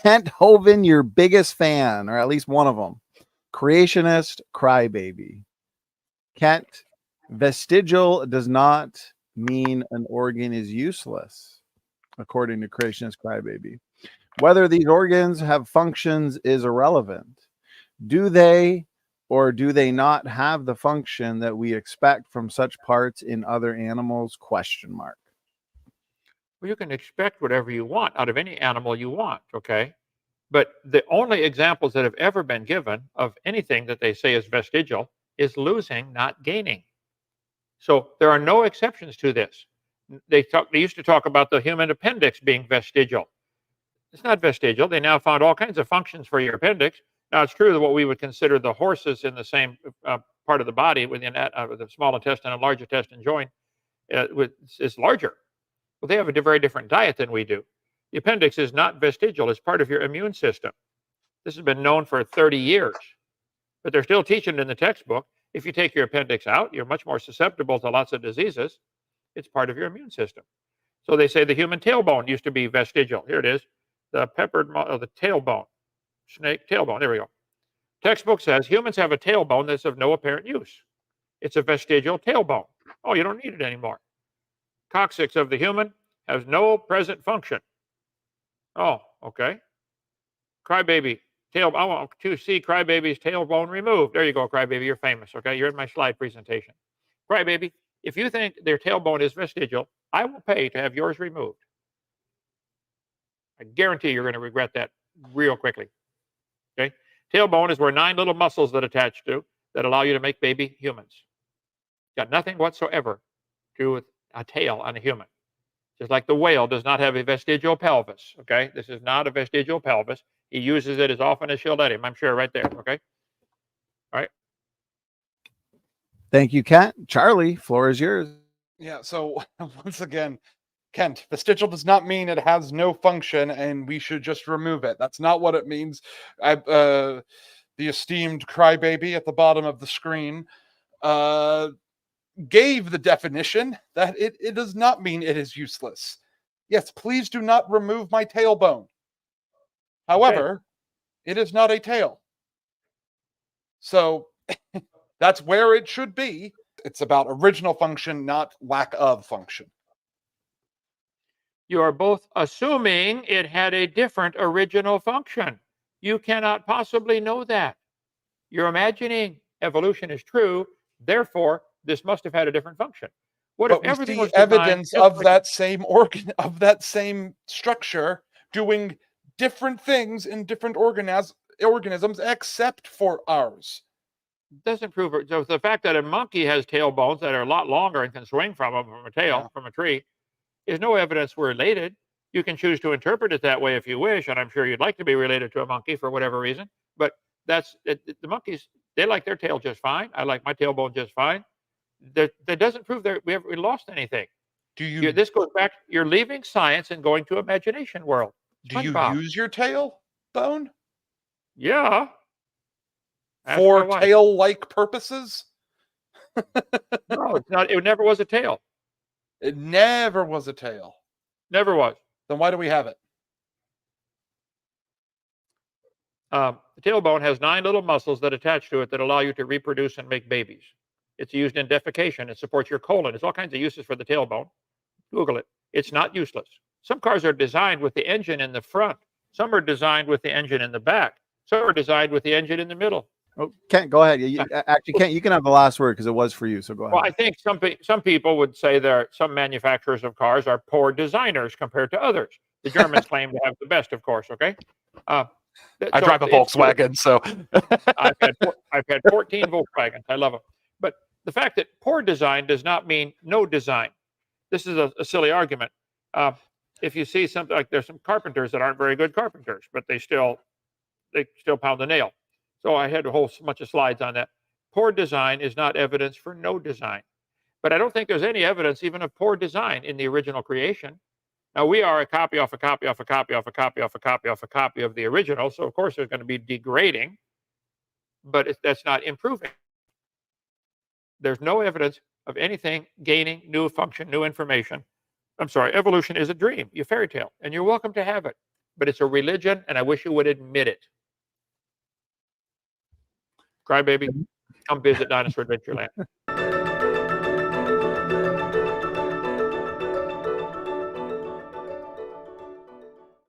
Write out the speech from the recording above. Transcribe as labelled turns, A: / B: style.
A: Kent Hovind, your biggest fan, or at least one of them. Creationist Crybaby. Kent, vestigial does not mean an organ is useless, according to Creationist Crybaby. Whether these organs have functions is irrelevant. Do they or do they not have the function that we expect from such parts in other animals? Question mark.
B: Well, you can expect whatever you want out of any animal you want, okay? But the only examples that have ever been given of anything that they say is vestigial is losing, not gaining. So there are no exceptions to this. They used to talk about the human appendix being vestigial. It's not vestigial. They now found all kinds of functions for your appendix. Now, it's true that what we would consider the horses in the same part of the body within the small intestine and large intestine joint is larger. Well, they have a very different diet than we do. The appendix is not vestigial. It's part of your immune system. This has been known for 30 years, but they're still teaching it in the textbook. If you take your appendix out, you're much more susceptible to lots of diseases. It's part of your immune system. So they say the human tailbone used to be vestigial. Here it is, the the tailbone, snake tailbone. There we go. Textbook says humans have a tailbone that's of no apparent use. It's a vestigial tailbone. Oh, you don't need it anymore. Coccyx of the human has no present function. Oh, okay. Crybaby, I want to see Crybaby's tailbone removed. There you go, Crybaby, you're famous, okay? You're in my slide presentation. Crybaby, if you think their tailbone is vestigial, I will pay to have yours removed. I guarantee you're going to regret that real quickly, okay? Tailbone is where 9 little muscles that attach to that allow you to make baby humans. Got nothing whatsoever to do with a tail on a human. Just like the whale does not have a vestigial pelvis, okay? This is not a vestigial pelvis. He uses it as often as she'll let him, I'm sure, right there, okay? All right.
A: Thank you, Kent. Charlie, floor is yours.
C: Yeah, so once again, Kent, vestigial does not mean it has no function and we should just remove it. That's not what it means. The esteemed Crybaby at the bottom of the screen gave the definition that it does not mean it is useless. Yes, please do not remove my tailbone. However, it is not a tail. So that's where it should be. It's about original function, not lack of function.
B: You are both assuming it had a different original function. You cannot possibly know that. You're imagining evolution is true, therefore this must have had a different function. What if everything was
C: evidence of that same organ, of that same structure doing different things in different organisms except for ours?
B: Doesn't prove it. So the fact that a monkey has tailbones that are a lot longer and can swing from them from a tail, from a tree, is no evidence we're related. You can choose to interpret it that way if you wish, and I'm sure you'd like to be related to a monkey for whatever reason. But that's the monkeys. They like their tail just fine. I like my tailbone just fine. That doesn't prove that we lost anything. This goes back. You're leaving science and going to imagination world.
C: Do you use your tailbone?
B: Yeah.
C: For tail-like purposes?
B: No, it's not. It never was a tail.
C: It never was a tail.
B: Never was.
C: Then why do we have it?
B: The tailbone has 9 little muscles that attach to it that allow you to reproduce and make babies. It's used in defecation. It supports your colon. There's all kinds of uses for the tailbone. Google it. It's not useless. Some cars are designed with the engine in the front. Some are designed with the engine in the back. Some are designed with the engine in the middle.
A: Oh, Kent, go ahead. Actually, Kent, you can have the last word because it was for you. So go ahead.
B: Well, I think some people would say some manufacturers of cars are poor designers compared to others. The Germans claim to have the best, of course. Okay.
C: I drive a Volkswagen, so
B: I've had 14 Volkswagens. I love them. But the fact that poor design does not mean no design. This is a silly argument. If you see something like there's some carpenters that aren't very good carpenters, but they still pound the nail. So I had a whole bunch of slides on that. Poor design is not evidence for no design. But I don't think there's any evidence even of poor design in the original creation. Now, we are a copy off a copy off a copy off a copy off a copy off a copy of the original. So, of course, there's going to be degrading, but that's not improving. There's no evidence of anything gaining new function, new information. I'm sorry, evolution is a dream, a fairy tale, and you're welcome to have it. but it's a religion, and I wish you would admit it. Crybaby, come visit Dinosaur Adventureland.